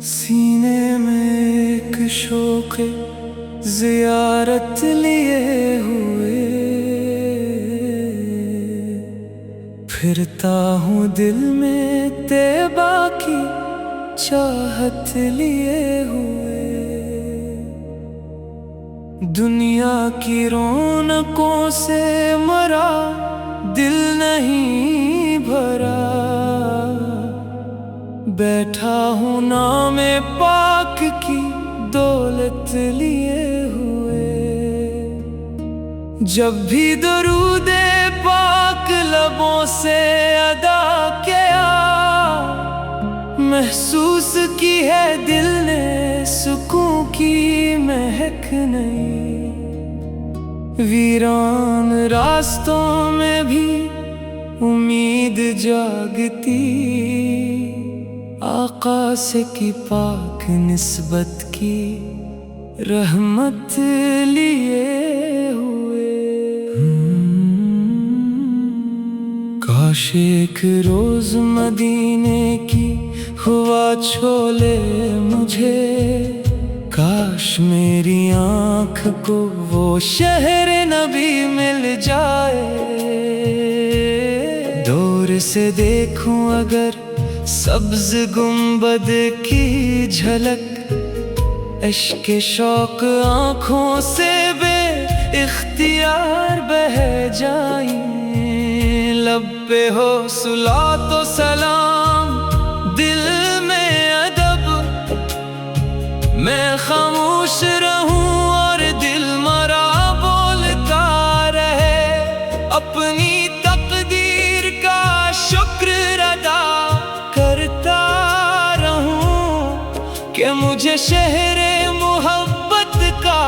سینے میں ایک شوق زیارت لیے ہوئے پھرتا ہوں دل میں طیبہ کی چاہت لیے ہوئے، دنیا کی رونقوں سے مرا دل نہیں بھرا، بیٹھا ہوں نام پاک کی دولت لیے ہوئے، جب بھی درود پاک لبوں سے ادا کیا محسوس کی ہے دل نے سکون کی مہک نہیں، ویران راستوں میں بھی امید جاگتی، آقا سے کی پاک نسبت کی رحمت لیے ہوئے۔ کاش ایک روز مدینے کی ہوا چھولے مجھے، کاش میری آنکھ کو وہ شہر نبی مل جائے، دور سے دیکھوں اگر سبز گنبد کی جھلک، عشق شوق آنکھوں سے بے اختیار بہہ جائیں، لب پہ ہو صلوات و سلام دل میں ادب، میں خاموش رہوں اور دل مرا بولتا رہے، اپنی تقدیر کا شکر ادا کرتا رہوں کہ مجھے شہر محبت کا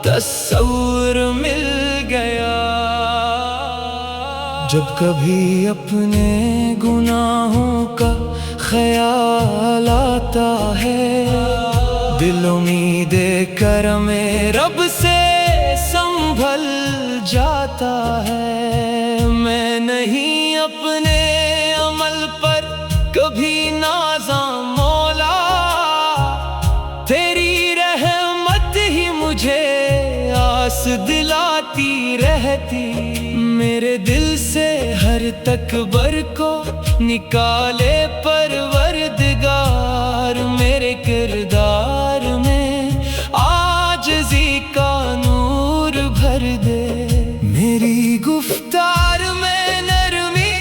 تصور مل گیا۔ جب کبھی اپنے گناہوں کا خیال آتا ہے، دل امید کرم رب سے سنبھل جاتا ہے، میں نہیں اپنے عمل پر کبھی نازاں مولا، تیری رحمت ہی مجھے آس دلاتی رہتی، میرے دل سے ہر تکبر کو نکالے پروردگار، میرے کردار میں عاجزی کا نور بھر دے، میری گفتار میں نرمی،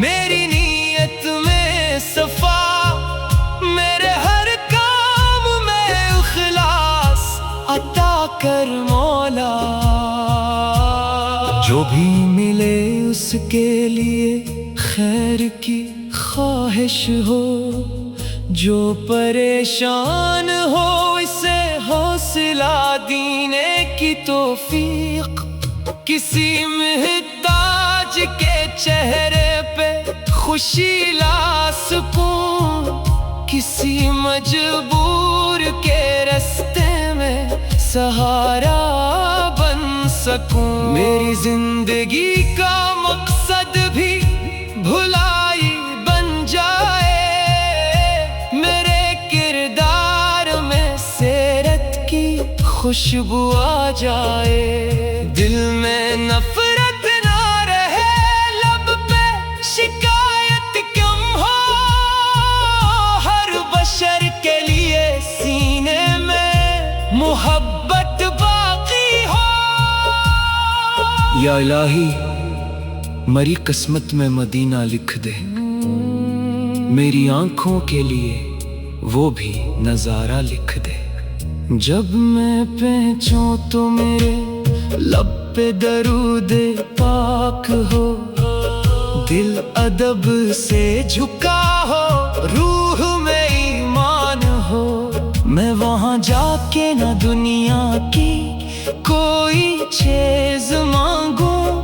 میری نیت میں صفا، میرے ہر کام میں اخلاص عطا کر مولا، جو بھی ملے اس کے لیے خیر کی خواہش ہو، جو پریشان ہو اسے حوصلہ دینے کی توفیق، کسی محتاج کے چہرے پہ خوشی لا سکوں، کسی مجبور کے رستے میں سہارا بن سکوں، میری زندگی کا مقصد بھی بھلائی بن جائے، میرے کردار میں سیرت کی خوشبو آ جائے، دل میں نفرت نہ رہے، لب پہ شکایت کم ہو، ہر بشر کے لیے سینے میں محبت باقی ہو۔ یا الہی مری قسمت میں مدینہ لکھ دے، میری آنکھوں کے لیے وہ بھی نظارہ لکھ دے، جب میں پہنچوں تو میرے لب پہ درود پاک ہو، دل ادب سے جھکا ہو، روح میں ایمان ہو، میں وہاں جا کے نہ دنیا کی کوئی چیز مانگوں،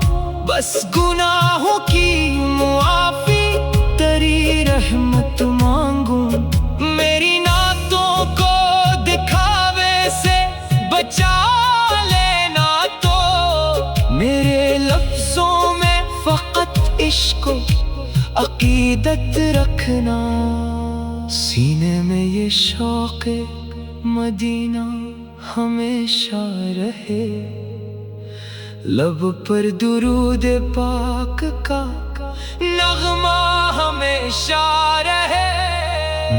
بس گناہوں کی معافی تیری رحمت مانگوں، میری نعتوں کو دکھاوے سے بچا لینا تو میرے لفظوں عشق و عقیدت رکھنا، سینے میں یہ شوق مدینہ ہمیشہ رہے، لب پر درود پاک کا نغمہ ہمیشہ رہے،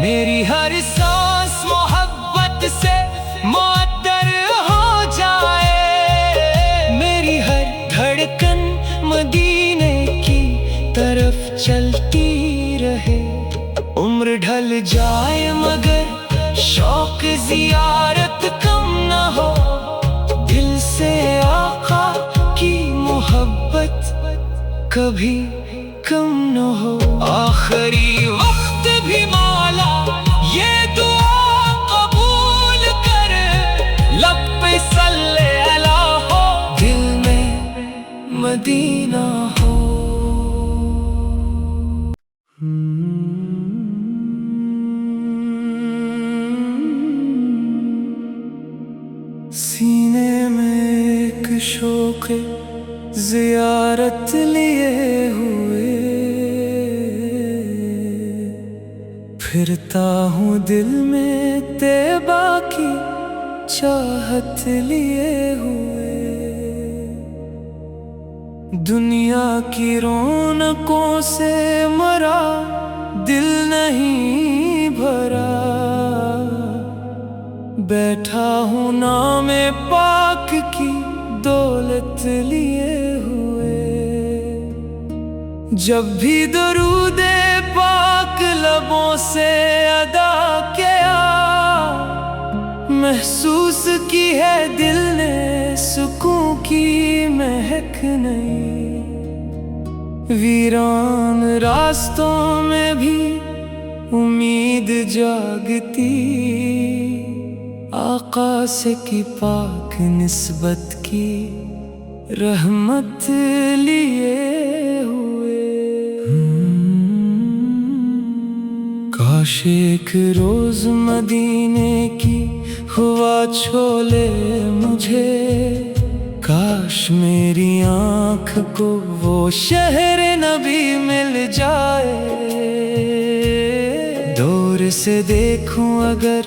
میری ہر سانس محبت سے معطر ہو جائے، میری ہر دھڑکن مدینے کی طرف چلتی رہے، عمر ڈھل جائے مگر شوق زیارت کم نہ ہو، دل سے آقا کی محبت کبھی کم نہ ہو، آخری وقت بھی مولا یہ دعا قبول کر، لب پہ صلی اللہ ہو، دل میں مدینہ ہو۔ سینے میں ایک شوق زیارت لیے ہوئے، پھرتا ہوں دل میں طیبہ کی چاہت لیے ہوئے، دنیا کی رونقوں سے مرا دل نہیں بھرا، بیٹھا ہوں نام پاک کی دولت لیے ہوئے، جب بھی درود پاک لبوں سے ادا کیا، محسوس کی ہے دل نے سکون کی مہک نہیں، ویران راستوں میں بھی امید جاگتی، آقا سے کی پاک نسبت کی رحمت لیے ہوئے، کاش ایک روز مدینے کی ہوا چھولے مجھے، کاش میری آنکھ کو وہ شہر نبی مل جائے، دور سے دیکھوں اگر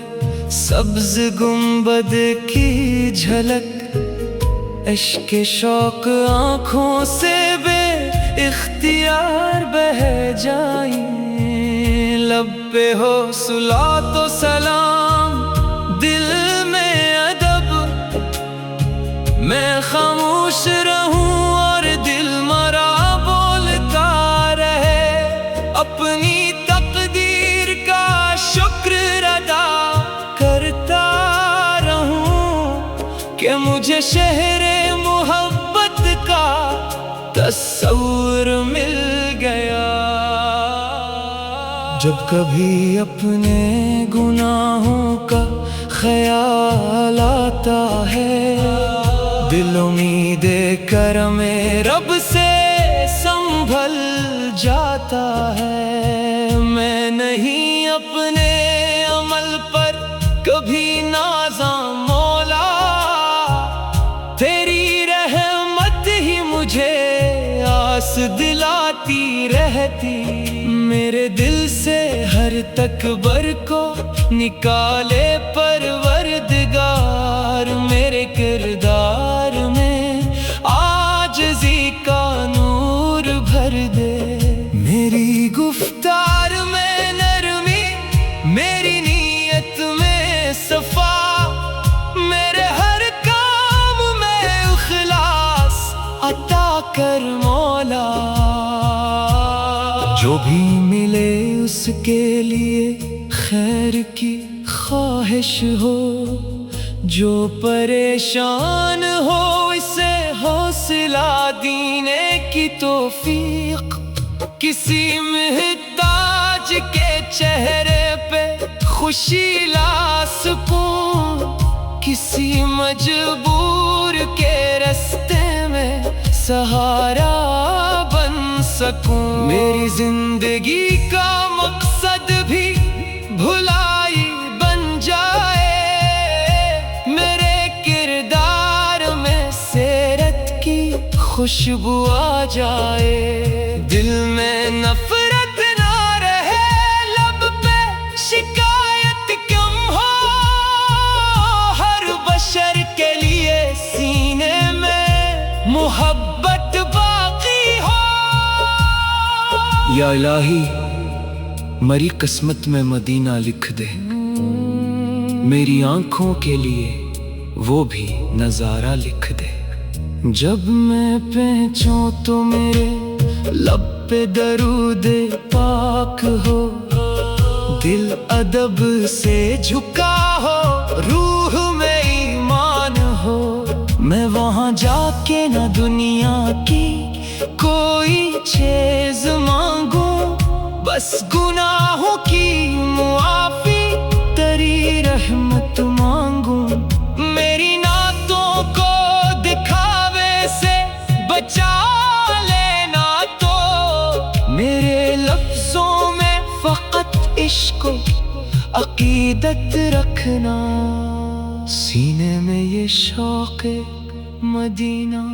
سبز گنبد کی جھلک، عشق شوق آنکھوں سے بے اختیار بہہ جائیں، لب پہ ہو صلاۃ و سلام، دل میں ادب، میں خاموش رہوں اور دل مرا بولتا رہے، اپنی تقدیر کا شکر ادا کرتا رہوں کہ مجھے شہر محبت کا تصور مل گیا، جب کبھی اپنے گناہوں کا خیال آتا ہے، دل امید کرم رب سے سنبھل جاتا ہے، میں نہیں اپنے عمل پر کبھی نازاں مولا، تیری رحمت ہی مجھے آس دلاتی رہتی، میرے دل سے ہر تکبر کو نکالے پروردگار، میرے کردار میں عاجزی کا نور بھر دے، میری گفتار میں نرمی، میری نیت میں صفا، میرے ہر کام میں اخلاص عطا کر مولا، جو بھی ملے اس کے لیے خیر کی خواہش ہو، جو پریشان ہو اسے حوصلہ دینے کی توفیق، کسی محتاج کے چہرے پہ خوشی لا سکوں، کسی مجبور کے راستے میں سہارا بن سکوں، میری زندگی کا مقصد بھی بھلائی بن جائے، میرے کردار میں سیرت کی خوشبو آ جائے، دل میں نفرت نہ رہے، لب پہ شکایت کم ہو، ہر بشر کے لیے سینے میں محبت باقی ہو۔ یا الہی مری قسمت میں مدینہ لکھ دے، میری آنکھوں کے لیے وہ بھی نظارہ لکھ دے۔ جب میں پہنچوں تو میرے لب پہ درود پاک ہو، دل ادب سے جھکا ہو، روح میں ایمان ہو، میں وہاں جا کے نہ دنیا کی کوئی چیز مانگوں، بس گناہوں کی معافی تیری رحمت مانگوں، میری نعتوں کو دکھاوے سے بچا لینا، تو میرے لفظوں میں فقط عشق و عقیدت رکھنا، سینے میں یہ شوق مدینہ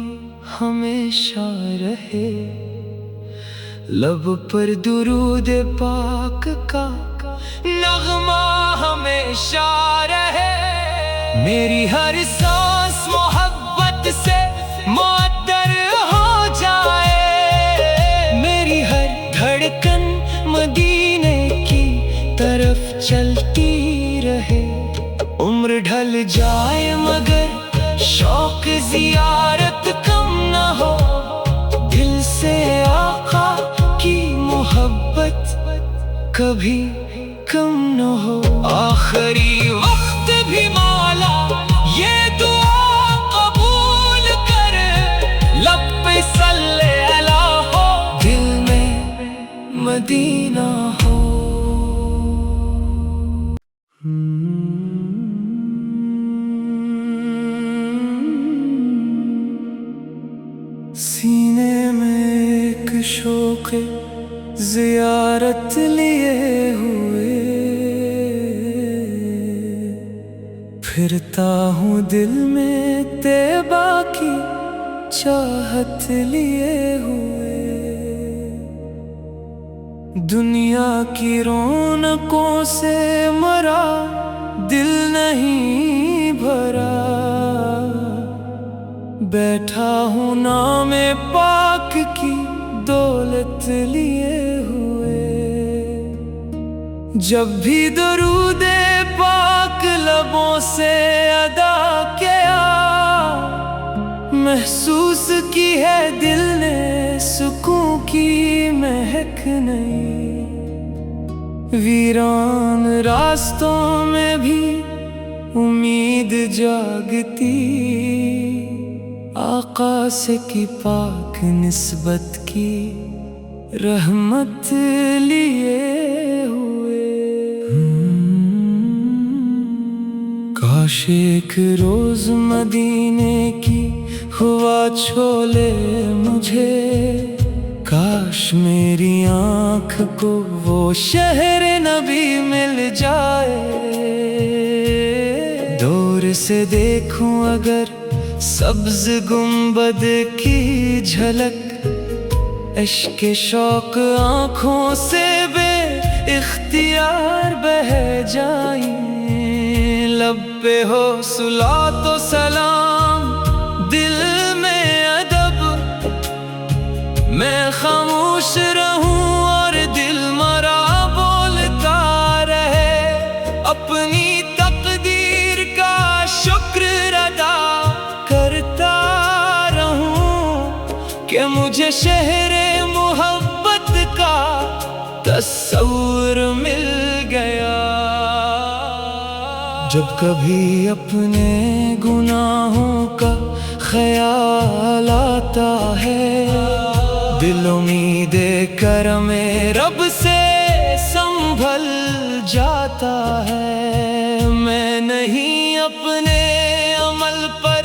ہمیشہ رہے، لب پر درود پاک کا نغمہ ہمیشہ رہے، میری ہر سانس محبت سے معطر ہو جائے، میری ہر دھڑکن مدینے کی طرف چلتی رہے، عمر ڈھل جائے مگر شوق زیارت کم نہ ہو، دل سے آقا کی محبت کبھی کم نہ ہو، آخری وقت بھی مولا یہ دعا قبول کر، لب پہ صلی اللہ ہو، دل میں مدینہ ہو۔ سینے میں ایک شوق زیارت لیے ہوئے، پھرتا ہوں دل میں طیبہ کی چاہت لیے ہوئے، دنیا کی رونقوں سے مرا دل نہیں بھرا، بیٹھا ہوں نام پاک کی دولت لیے ہوئے، جب بھی درود پاک لبوں سے ادا کیا، محسوس کی ہے دل نے سکون کی مہک نہیں، ویران راستوں میں بھی امید جاگتی، آقا سے کی پاک نسبت کی رحمت لیے ہوئے، کاش ایک روز مدینے کی ہوا چھولے مجھے، کاش میری آنکھ کو وہ شہر نبی مل جائے، دور سے دیکھوں اگر سبز گنبد کی جھلک، عشق شوق آنکھوں سے بے اختیار بہہ جائیں، لب پہ ہو صلوات و سلام، دل میں ادب، میں خاموش رہوں اور دل مرا بولتا رہے، اپنی تقدیر کا شکر ادا کرتا رہوں کہ مجھے شہر محبت کا تصور مل گیا، جب کبھی اپنے گناہوں کا خیال آتا ہے، دل امید کرم رب سے سنبھل جاتا ہے، میں نہیں اپنے عمل پر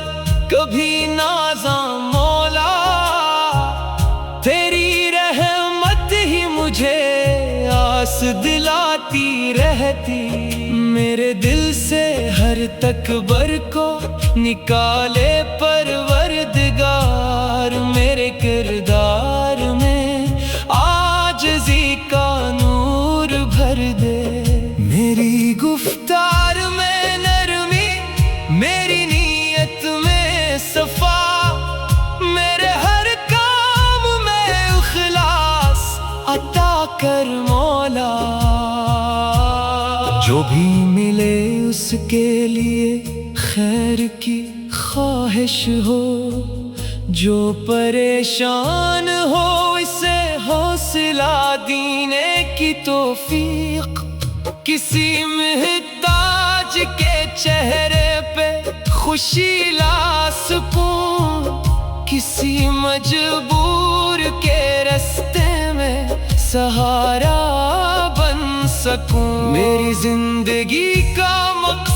کبھی نازاں مولا، تیری رحمت ہی مجھے آس دلاتی رہتی، میرے دل سے ہر تکبر کو نکالے پروردگار، میرے جو بھی ملے اس کے لیے خیر کی خواہش ہو، جو پریشان ہو اسے حوصلہ دینے کی توفیق، کسی محتاج کے چہرے پہ خوشی لا سکوں، کسی مجبور کے راستے میں سہارا بن سکوں۔ میری زندگی کا مقصد